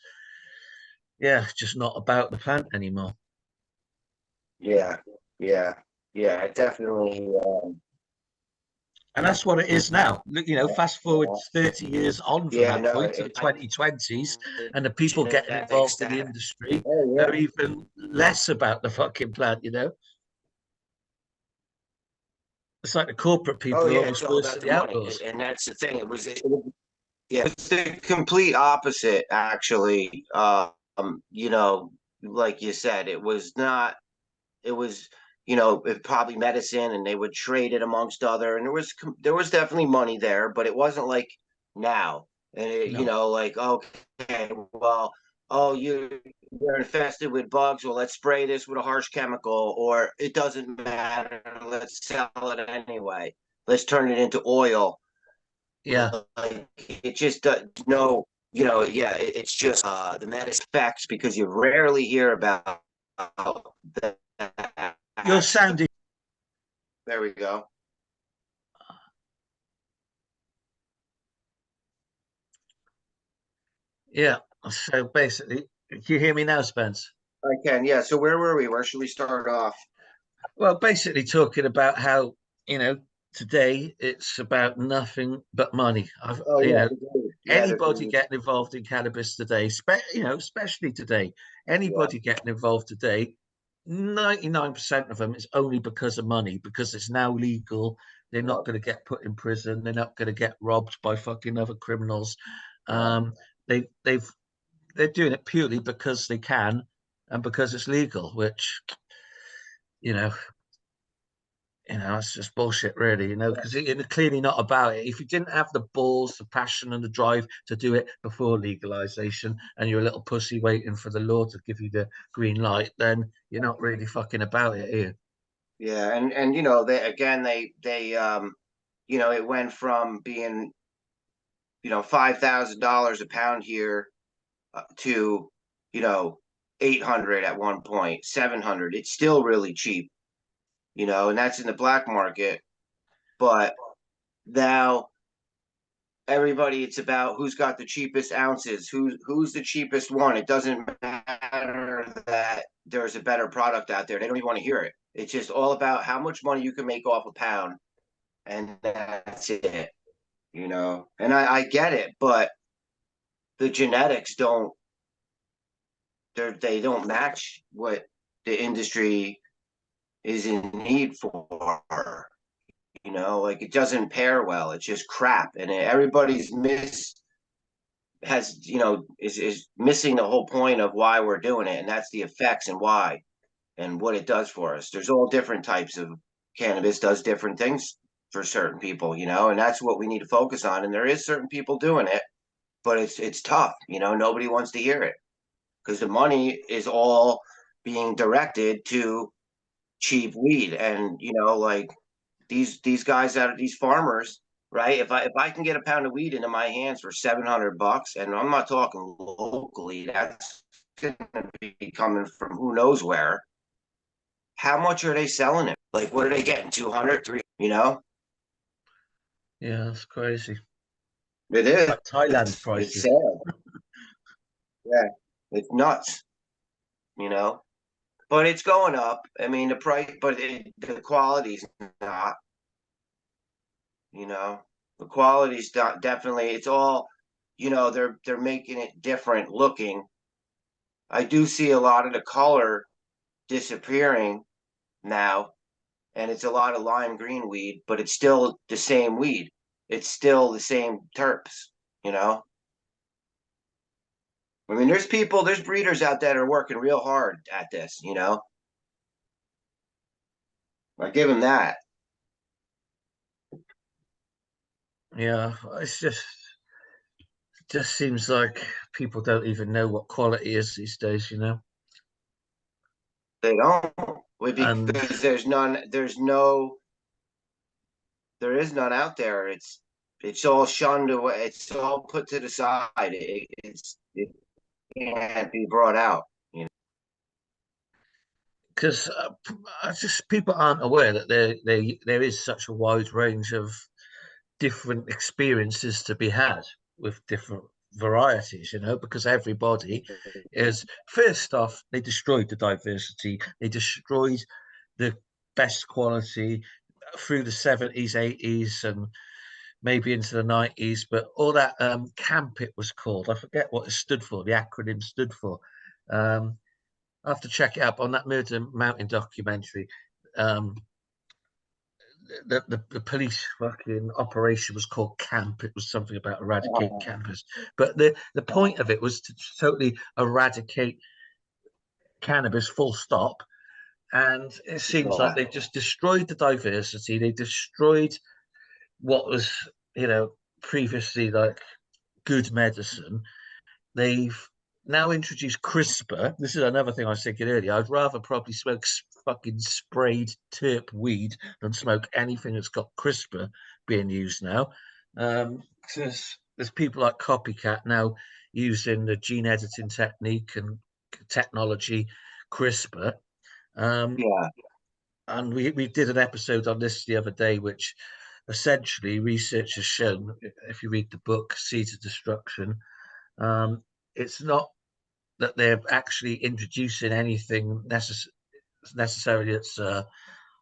yeah, just not about the plant anymore. Yeah, yeah, yeah, definitely. And that's what it is now. Look, fast forward 30 years on from Yeah, that no, point to the 2020s, and the people getting genetics involved in the that. industry Oh are yeah. even less about the fucking plant. It's like the corporate Oh people are yeah, it's almost all worse about than the the money, outlaws. and that's the thing. Yeah, it's the complete opposite, actually. Like you said, it was not. It was, it probably medicine, and they would trade it amongst other, and there was definitely money there, but it wasn't like now. And No. like, okay, well, oh, you're infested with bugs. Well, let's spray this with a harsh chemical, or it doesn't matter. Let's sell it anyway. Let's turn it into oil. Yeah. Like it just no, yeah, it's just the medicine effects, because you rarely hear about that. You're sounding. There we go. Yeah. So basically, can you hear me now, Spence? I can, yeah. So where were we? Where should we start off? Well, basically talking about how, you know, today it's about nothing but money. Oh yeah, the grade. Yeah, Anybody getting involved in cannabis today, especially today, yeah, anybody getting involved today, 99% of them is only because of money, because it's now legal. They're not going to get put in prison. They're not going to get robbed by fucking other criminals. yeah, Um, they've they're doing it purely because they can and because it's legal, which, you know, you know, it's just bullshit, really, you know, because it's clearly not about it. If you didn't have the balls, the passion, and the drive to do it before legalization, and you're a little pussy waiting for the law to give you the green light, then you're not really fucking about it, are you? Yeah, and you know, you know, it went from being, you know, $5,000 a pound here to, you know, 800 at one point, 700. It's still really cheap, you know, and that's in the black market. But now everybody, it's about who's got the cheapest ounces, who's the cheapest one. It doesn't matter that there's a better product out there. They don't even want to hear it. It's just all about how much money you can make off a pound, and that's it, you know. And I get it, but the genetics they don't match what the industry is in need for. You know, like it doesn't pair well. It's just crap, and everybody's you know, is missing the whole point of why we're doing it, and that's the effects and why and what it does for us. There's all different types of cannabis does different things for certain people, you know, and that's what we need to focus on. And there is certain people doing it, but it's tough, you know. Nobody wants to hear it because the money is all being directed to cheap weed, and you know, like these guys that are these farmers, right? If I can get a pound of weed into my hands for $700, and I'm not talking locally, that's going to be coming from who knows where. How much are they selling it? Like, what are they getting? 200, 300, you know? Yeah, that's crazy. It is. Like Thailand It's prices. sad. Yeah, it's nuts, you know? But it's going up. I mean, the price, but the quality's not, you know? The quality's not definitely, it's all, you know, they're making it different looking. I do see a lot of the color disappearing now, and it's a lot of lime green weed, but it's still the same weed. It's still the same terps, you know? I mean, there's breeders out there that are working real hard at this, you know? I give them that. Yeah, it's just seems like people don't even know what quality is these days, you know. They don't, And because there is none out there. It's all shunned away. It's all put to the side. It can't be brought out, you know? because just people aren't aware that there is such a wide range of different experiences to be had with different varieties, you know, because everybody is first off, they destroyed the diversity, they destroyed the best quality through the 70s, 80s, and maybe into the 90s, but all that camp it was called, I forget what it stood for, the acronym stood for. I have to check it up on that Murder Mountain documentary. Um, the police fucking operation was called Camp. It was something about eradicate cannabis, but the point of it was to totally eradicate cannabis, full stop. And it seems like they've just destroyed the diversity. They destroyed what was, you know, previously like good medicine. They've now introduced CRISPR. This is another thing I was thinking earlier. I'd rather probably smoke fucking sprayed terp weed than smoke anything that's got CRISPR being used now. There's people like Copycat now using the gene editing technique and technology CRISPR. Yeah. And we did an episode on this the other day, which essentially research has shown, if you read the book Seeds of Destruction, it's not that they're actually introducing anything necessarily that's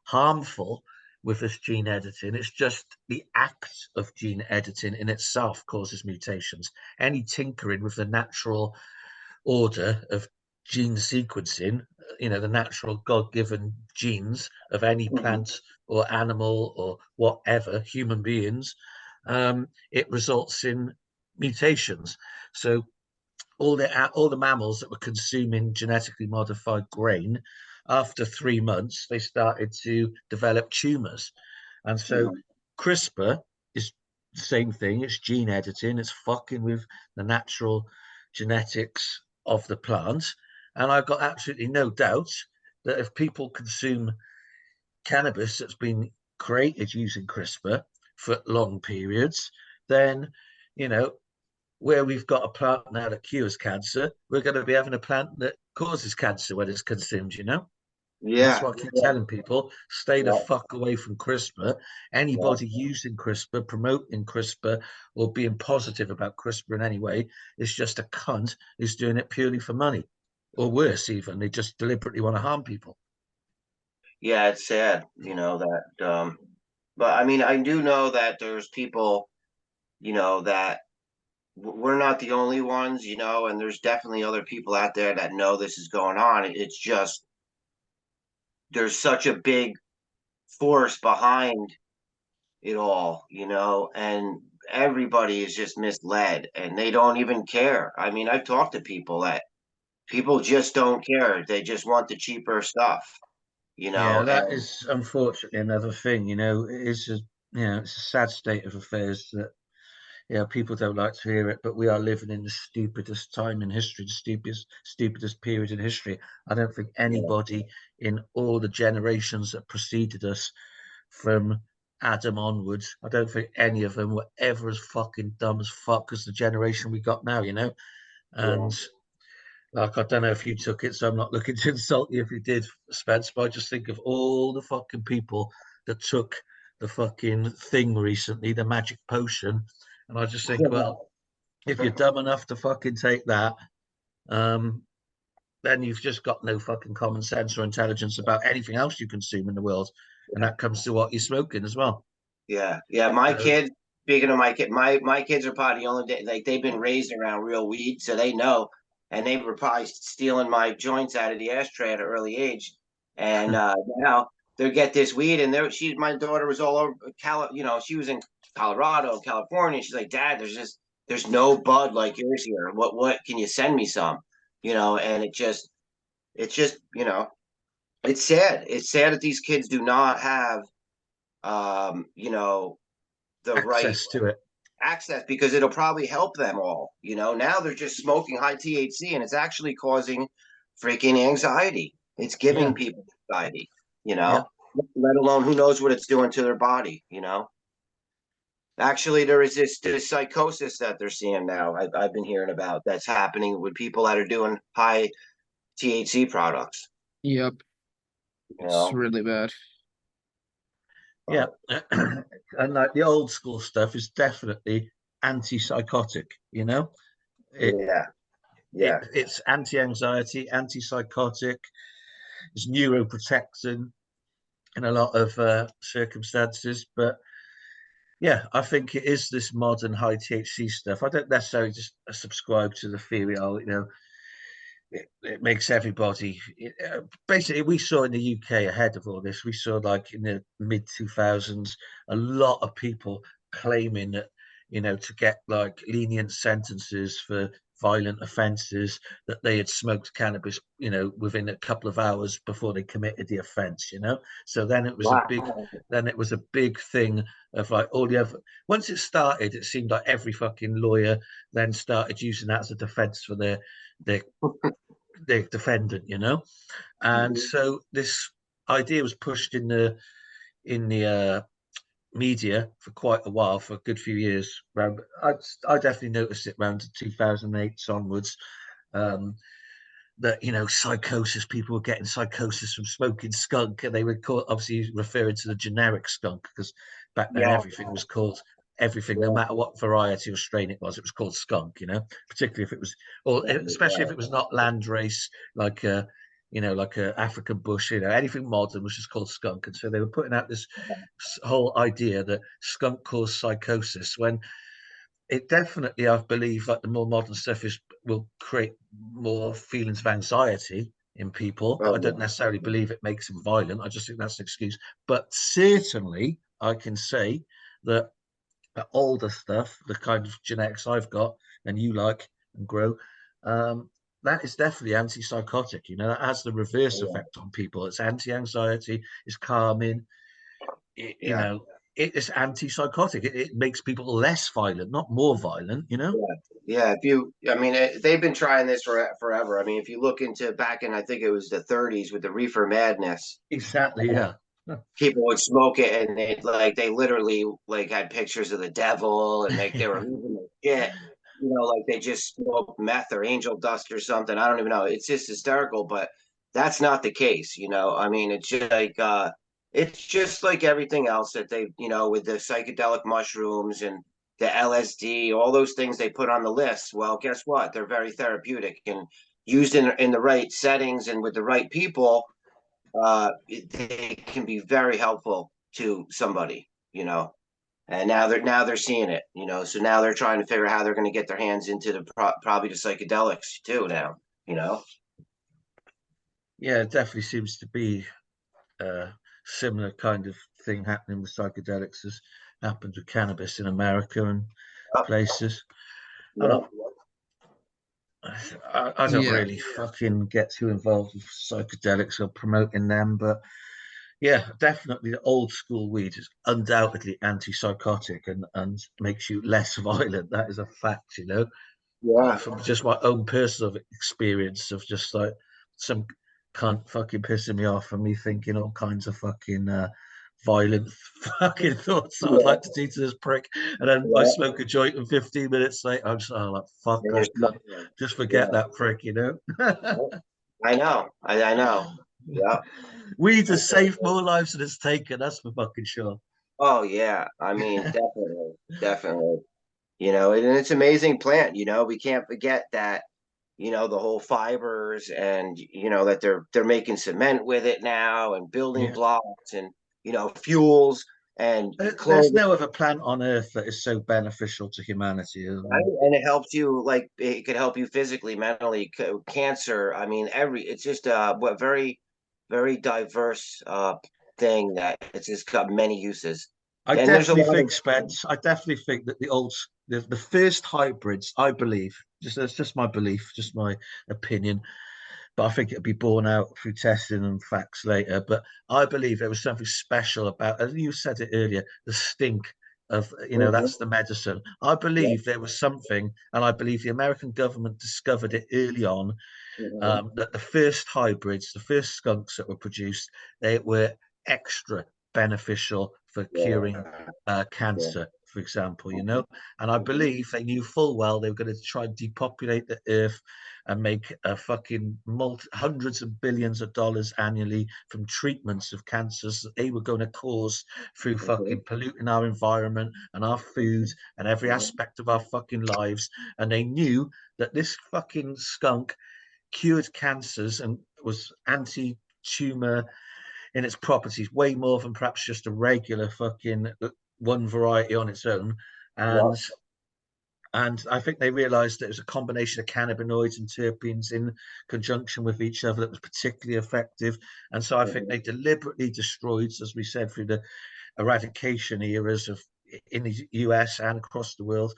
harmful with this gene editing. It's just the act of gene editing in itself causes mutations. Any tinkering with the natural order of gene sequencing, you know, the natural God-given genes of any plant or animal or whatever, human beings, it results in mutations. So all the mammals that were consuming genetically modified grain after 3 months, they started to develop tumors. And so CRISPR is the same thing. It's gene editing. It's fucking with the natural genetics of the plant. And I've got absolutely no doubt that if people consume cannabis that's been created using CRISPR for long periods, then, you know, where we've got a plant now that cures cancer, we're going to be having a plant that causes cancer when it's consumed, you know? And that's Yeah. what I keep telling people, stay the Yeah. fuck away from CRISPR. Yeah. Anybody using CRISPR, promoting CRISPR, or being positive about CRISPR in any way is just a cunt who's doing it purely for money. Or worse, even, they just deliberately want to harm people. Yeah, it's sad, that but I mean, I do know that there's people, that we're not the only ones, and there's definitely other people out there that know this is going on. It's just there's such a big force behind it all, and everybody is just misled and they don't even care. I mean, I've talked to people that people just don't care. They just want the cheaper stuff, Yeah, that and is unfortunately another thing, it is it's a sad state of affairs that people don't like to hear it, but we are living in the stupidest time in history, the stupidest period in history. I don't think yeah, anybody in all the generations that preceded us from Adam onwards, I don't think any of them were ever as fucking dumb as fuck as the generation we got now, yeah, And like, I don't know if you took it, so I'm not looking to insult you if you did, Spence, but I just think of all the fucking people that took the fucking thing recently, the magic potion. And I just think, well, if you're dumb enough to fucking take that, um, then you've just got no fucking common sense or intelligence about anything else you consume in the world. And that comes to what you're smoking as well. yeah, yeah. My So, kids, speaking of my kid, my kids are probably the only like they've been raised around real weed, so they know, and they were probably stealing my joints out of the ashtray at an early age, and now they get this weed, and my daughter was all over she was in Colorado, California. She's like, Dad, there's no bud like yours here. What can you send me some? And it's just it's sad. It's sad that these kids do not have the right access to it. access because it'll probably help them all. Now they're just smoking high THC and it's actually causing freaking anxiety. It's Yeah. giving people anxiety, Yeah. let alone who knows what it's doing to their body. Actually, there is this psychosis that they're seeing now. I've been hearing about that's happening with people that are doing high THC products. Yep, You it's know, really bad. Yeah. And like the old school stuff is definitely antipsychotic, It, yeah, yeah, it's anti-anxiety, antipsychotic, it's neuroprotectant in a lot of circumstances. But yeah, I think it is this modern high THC stuff. I don't necessarily just subscribe to the theory, it makes everybody basically. We saw in the UK ahead of all this, we saw like in the mid 2000s a lot of people claiming that to get like lenient sentences for violent offenses, that they had smoked cannabis within a couple of hours before they committed the offense. So wow, then it was a big thing of like all the other. Once it started, it seemed like every fucking lawyer then started using that as a defense for their the defendant. And mhm. so this idea was pushed in the media for quite a while, for a good few years. I definitely noticed it around 2008 onwards. Um, that psychosis, people were getting psychosis from smoking skunk, and they were called, obviously referring to the generic skunk, because back then Yeah, everything was called everything, no yeah, matter what variety or strain it was called skunk. Particularly if it was, or especially if it was not landrace, like like a African bush, anything modern was just called skunk. And so they were putting out this whole idea that skunk caused psychosis, when it definitely, I believe, like the more modern stuff will create more feelings of anxiety in people, but I don't yeah. necessarily believe it makes them violent. I just think that's an excuse. But certainly, I can say that the older stuff, the kind of genetics I've got and you like and grow, um, that is definitely antipsychotic. You know, that has the reverse Yeah. effect on people. It's anti-anxiety, it's calming. You Yeah. know, it's antipsychotic. It makes people less violent, not more violent. You know. Yeah. Yeah. If you, I mean, they've been trying this for forever. I mean, if you look into back in, I think it was the 30s with the reefer madness, Exactly. Yeah. people would smoke it and they literally like had pictures of the devil and they were losing their shit. You know, like they just smoked meth or angel dust or something. I don't even know. It's just hysterical, but that's not the case. You know, I mean, it's just like everything else that they, you know, with the psychedelic mushrooms and the LSD, all those things they put on the list. Well, guess what? They're very therapeutic and used in the right settings and with the right people, they can be very helpful to somebody, you know. And now they're seeing it, you know. So now they're trying to figure out how they're going to get their hands into probably the psychedelics too now, you know. Yeah, it definitely seems to be a similar kind of thing happening with psychedelics as happened with cannabis in America and Yep, places. I yep, don't, I don't Yeah. really fucking get too involved with psychedelics or promoting them, but yeah, definitely the old school weed is undoubtedly antipsychotic and makes you less violent. That is a fact, you know. yeah, From just my own personal experience of just like some cunt fucking pissing me off and me thinking all kinds of fucking violent fucking thoughts that I'd yeah, like to do to this prick. And then I yeah. smoke a joint and 15 minutes later, I'm just like, fuck And you're that cunt. smoking. Just forget Yeah, that prick, you know? I know, I know. Yeah. Weed has saved more lives than it's taken, that's for fucking sure. Oh yeah, I mean, definitely, definitely. You know, and it's an amazing plant. You know, we can't forget that, you know, the whole fibers and, you know, that they're making cement with it now and building Yeah. blocks and, you know, fuels and There's clothing. no other plant on earth that is so beneficial to humanity. Right? And it helps you, like it could help you physically, mentally, cancer. I mean, it's just what very, very diverse thing that it's just got many uses. I And there's a definitely lot think, of Spence, I definitely think that the first hybrids, I believe, just that's just my belief, just my opinion, but I think it'll be borne out through testing and facts later. But I believe there was something special about, as you said it earlier, the stink of, you know, Mhm. that's the medicine. I Yeah. believe there was something, and I believe the American government discovered it early on, Mhm. that the first hybrids, the first skunks that were produced, they were extra beneficial for curing Yeah. Yeah. cancer, for example, you know. And I believe they knew full well they were going to try and depopulate the earth and make a fucking hundreds of billions of dollars annually from treatments of cancers that they were going to cause through Mhm. fucking polluting our environment and our food and every Mhm. aspect of our fucking lives. And they knew that this fucking skunk cured cancers and was anti-tumor in its properties way more than perhaps just a regular fucking one variety on its own. Yep. And I think they realized that it was a combination of cannabinoids and terpenes in conjunction with each other that was particularly effective. And so I think Mhm. they deliberately destroyed, as we said, through the eradication eras of in the US and across the world.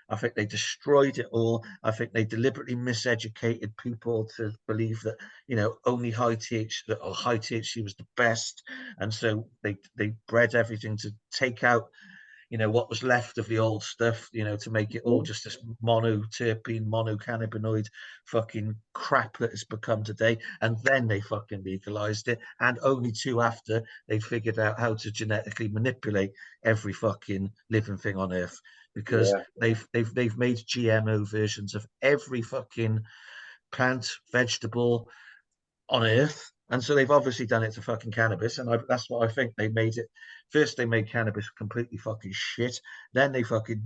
I think they destroyed it all. I think they deliberately miseducated people to believe that, you know, only high THC or high THC was the best, and so they bred everything to take out, you know, what was left of the old stuff, you know, to make it all Mhm. just this monoterpene, monocannabinoid fucking crap that it's become today. And then they fucking legalized it. And only two after they figured out how to genetically manipulate every fucking living thing on earth. Because Yeah. they've made GMO versions of every fucking plant, vegetable, on Earth. And so they've obviously done it to fucking cannabis, and that's what I think they made it. First, they made cannabis completely fucking shit. Then they fucking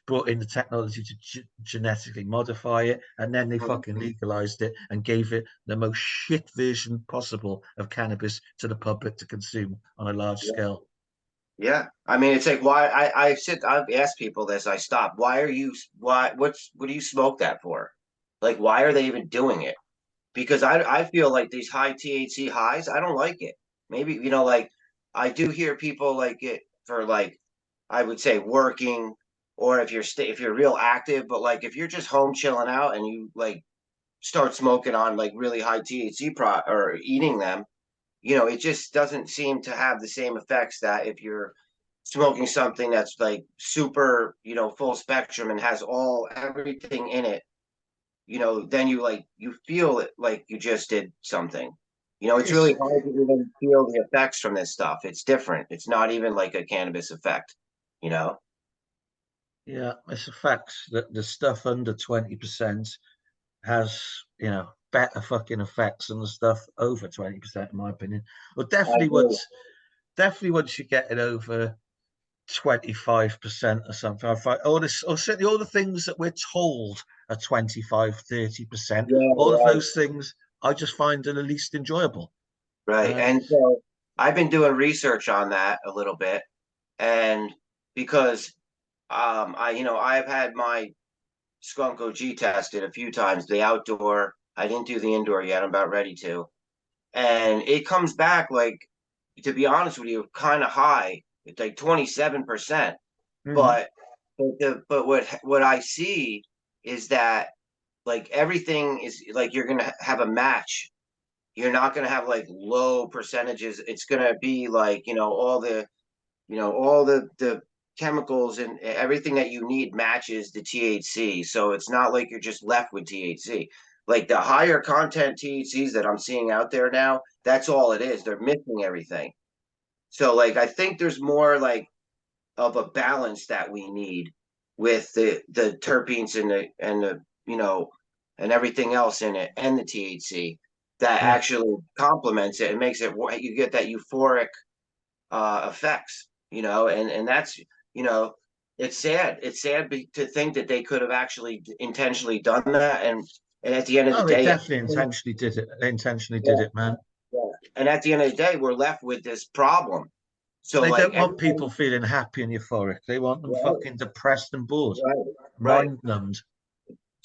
brought in the technology to genetically modify it, and then they Mhm. fucking legalized it and gave it the most shit version possible of cannabis to the public to consume on a large Yeah. scale. Yeah. I mean, it's like why I've asked people this. I stop. What do you smoke that for? Like, why are they even doing it? Because I feel like these high THC highs, I don't like it. Maybe, you know, like I do hear people like it for like I would say working or if you're real active, but like if you're just home chilling out and you like start smoking on like really high THC or eating them, it just doesn't seem to have the same effects that if you're smoking something that's like super, full spectrum and has everything in it, then you feel it like you just did something. It's It's, really hard to even feel the effects from this stuff. It's different. It's not even like a cannabis effect, you know? yeah, it's a fact that the stuff under 20% has, better fucking effects than the stuff over 20%, in my opinion. Well, I agree. definitely once you get it over 25% or something, I find all this, or certainly all the things that we're told are 25, 30%, Yeah, all of right, those things I just find are the least enjoyable. right. And And so I've been doing research on that a little bit, and because I've had my skunk OG tested a few times, the outdoor. I didn't do the indoor yet. I'm about ready to. And it comes back like, to be honest with you, kind of high. It's like 27%. mhm. But what I see is that like everything is like you're gonna have a match. You're not gonna have like low percentages. It's gonna be like, all the chemicals and everything that you need matches the THC. So it's not like you're just left with THC. Like the higher content THCs that I'm seeing out there now, that's all it is. They're missing everything. So like I think there's more like of a balance that we need with the terpenes and the and everything else in it and the THC that Yeah. actually complements it and makes it you get that euphoric effects, and that's, you know, it's sad. It's sad to think that they could have actually intentionally done that, and at the end of the Oh, they day, definitely intentionally did it. They intentionally did yeah, it, man. yeah. And at the end of the day, we're left with this problem. So They like don't want everybody, people feeling happy and euphoric. They want them right, fucking depressed and bored, right, right. mind numbed.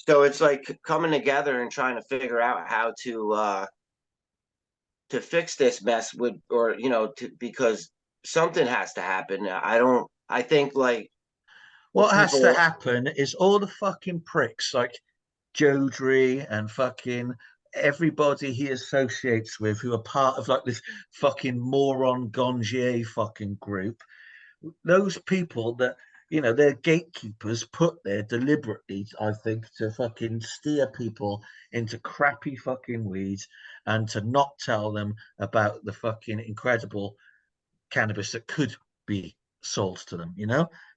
So it's like coming together and trying to figure out how to fix this mess with, or because something has to happen. I think like the What has to people, happen is all the fucking pricks like Jodry and fucking everybody he associates with who are part of like this fucking moron Gongier fucking group. Those people that, they're gatekeepers put there deliberately, I think, to fucking steer people into crappy fucking weeds and to not tell them about the fucking incredible cannabis that could be sold to them,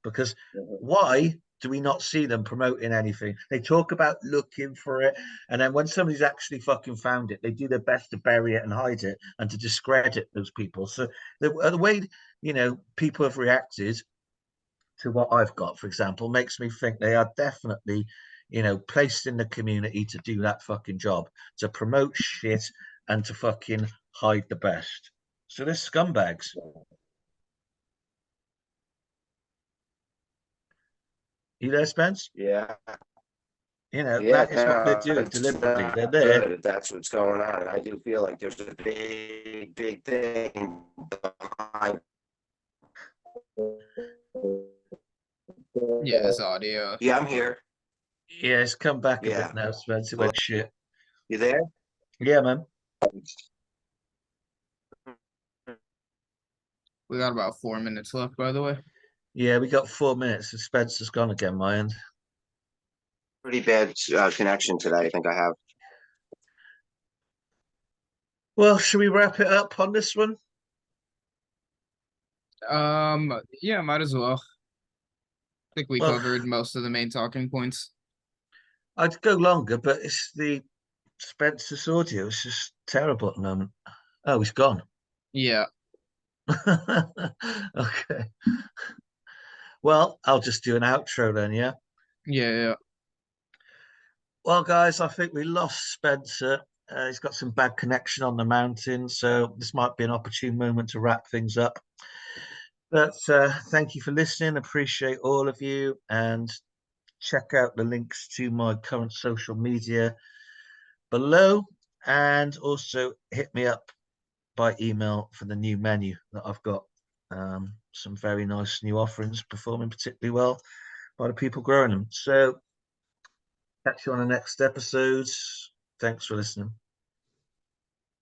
because why do we not see them promoting anything? They talk about looking for it, and then when somebody's actually fucking found it, they do their best to bury it and hide it and to discredit those people. So the way, people have reacted to what I've got, for example, makes me think they are definitely, placed in the community to do that fucking job, to promote shit and to fucking hide the best. So they're scumbags. You there, Spence? yeah, That yeah, is what they're no, doing it's deliberately. They're not there. good if that's what's going on. And I do feel like there's a big, big thing behind. Yeah, his audio. Yeah, I'm here. Yeah, it's come back a bit Yeah, now, Spence. It well, went shit. you there? Yeah, man. We got about 4 minutes left, by the way. Yeah, we got 4 minutes. And Spence has gone again, my end. Pretty bad connection today. I think I have. Well, should we wrap it up on this one? Yeah, might as well. I think we Well, covered most of the main talking points. I'd go longer, but it's the Spencer's audio. It's just terrible at the moment. Oh, he's gone. Yeah, Okay. Well, I'll just do an outro then, yeah? yeah, yeah. Well, guys, I think we lost Spencer. He's got some bad connection on the mountain, so this might be an opportune moment to wrap things up. But thank you for listening. Appreciate all of you, and check out the links to my current social media below, and also hit me up by email for the new menu that I've got. Some very nice new offerings performing particularly well by the people growing them. So catch you on the next episodes. Thanks for listening.